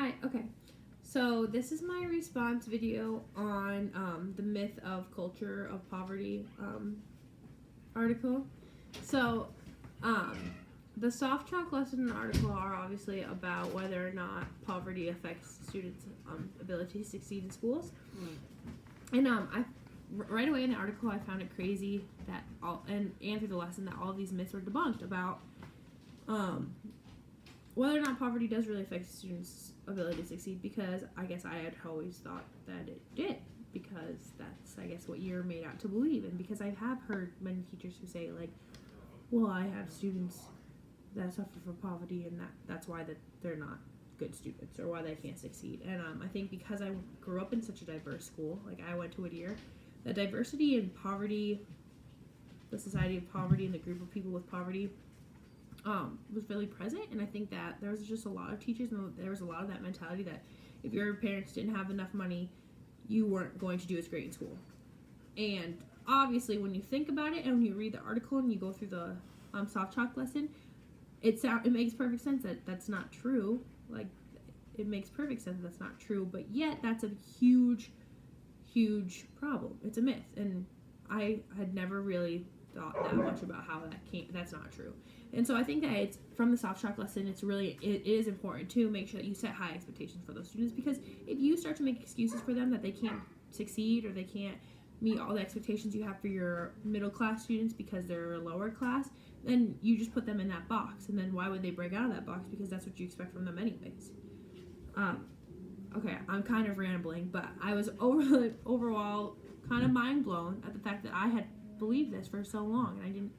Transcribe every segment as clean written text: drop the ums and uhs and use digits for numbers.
Hi, okay. So this is my response video on the myth of culture of poverty article. So the soft chalk lesson article are obviously about whether or not poverty affects students' ability to succeed in schools. And I right away in the article I found it crazy that and through the lesson that all of these myths were debunked about whether or not poverty does really affect students' ability to succeed, because I guess I had always thought that it did, because that's, I guess, what you're made out to believe. And because I have heard many teachers who say, like, well, I have students that suffer from poverty and that's why that they're not good students or why they can't succeed. And I think because I grew up in such a diverse school, like I went to Whittier, the diversity in poverty, the society of poverty and the group of people with poverty was really present. And I think that there was just a lot of teachers, and there was a lot of that mentality that if your parents didn't have enough money, you weren't going to do as great in school. And obviously when you think about it and when you read the article and you go through the soft chalk lesson, it makes perfect sense that that's not true. Like, it makes perfect sense that's not true, but yet that's a huge problem. It's a myth, and I had never really thought that much about how that's not true. And so I think that it's from the soft chalk lesson, it is important to make sure that you set high expectations for those students, because if you start to make excuses for them that they can't succeed or they can't meet all the expectations you have for your middle class students because they're a lower class, then you just put them in that box. And then why would they break out of that box? Because that's what you expect from them anyways. Okay, I'm kind of rambling, but I was overall kind of mind blown at the fact that I had believed this for so long, and I didn't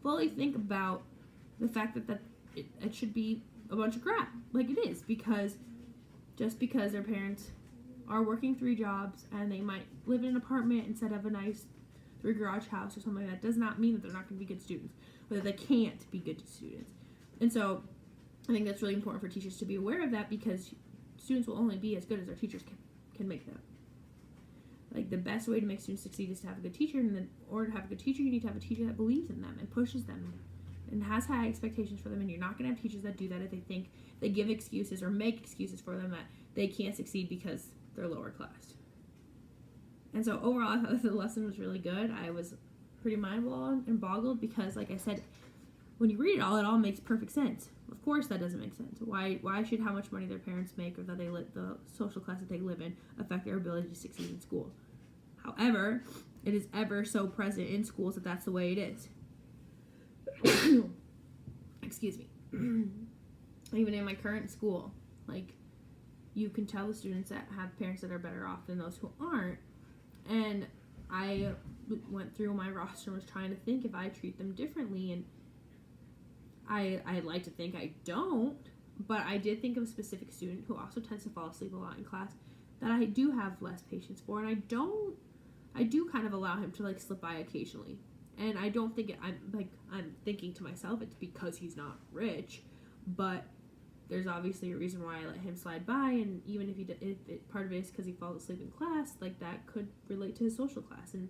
fully think about the fact that it should be a bunch of crap, like it is, because just because their parents are working 3 jobs and they might live in an apartment instead of a nice 3 garage house or something like that does not mean that they're not going to be good students, or that they can't be good students. And so I think that's really important for teachers to be aware of that, because students will only be as good as their teachers can make them. Like, the best way to make students succeed is to have a good teacher, and in order to have a good teacher, you need to have a teacher that believes in them and pushes them and has high expectations for them. And you're not going to have teachers that do that if they give excuses or make excuses for them that they can't succeed because they're lower class. And so overall, I thought the lesson was really good. I was pretty mind blown and boggled, because, like I said, when you read it all makes perfect sense. Of course that doesn't make sense. Why should how much money their parents make or that the social class that they live in affect their ability to succeed in school? However, it is ever so present in schools that that's the way it is. Excuse me. Even in my current school, like, you can tell the students that have parents that are better off than those who aren't. And I went through my roster and was trying to think if I treat them differently, and I'd like to think I don't, but I did think of a specific student who also tends to fall asleep a lot in class that I do have less patience for, and I do kind of allow him to, like, slip by occasionally. And I don't think I'm thinking to myself it's because he's not rich, but there's obviously a reason why I let him slide by. And even if part of it is because he falls asleep in class, like, that could relate to his social class, and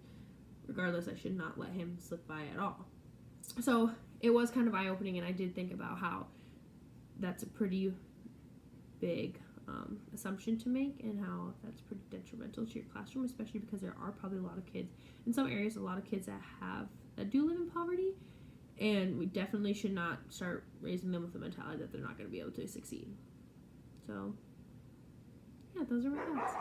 regardless, I should not let him slip by at all. So it was kind of eye-opening, and I did think about how that's a pretty big assumption to make, and how that's pretty detrimental to your classroom, especially because there are probably a lot of kids in some areas, a lot of kids that do live in poverty, and we definitely should not start raising them with the mentality that they're not going to be able to succeed. So yeah, those are my thoughts.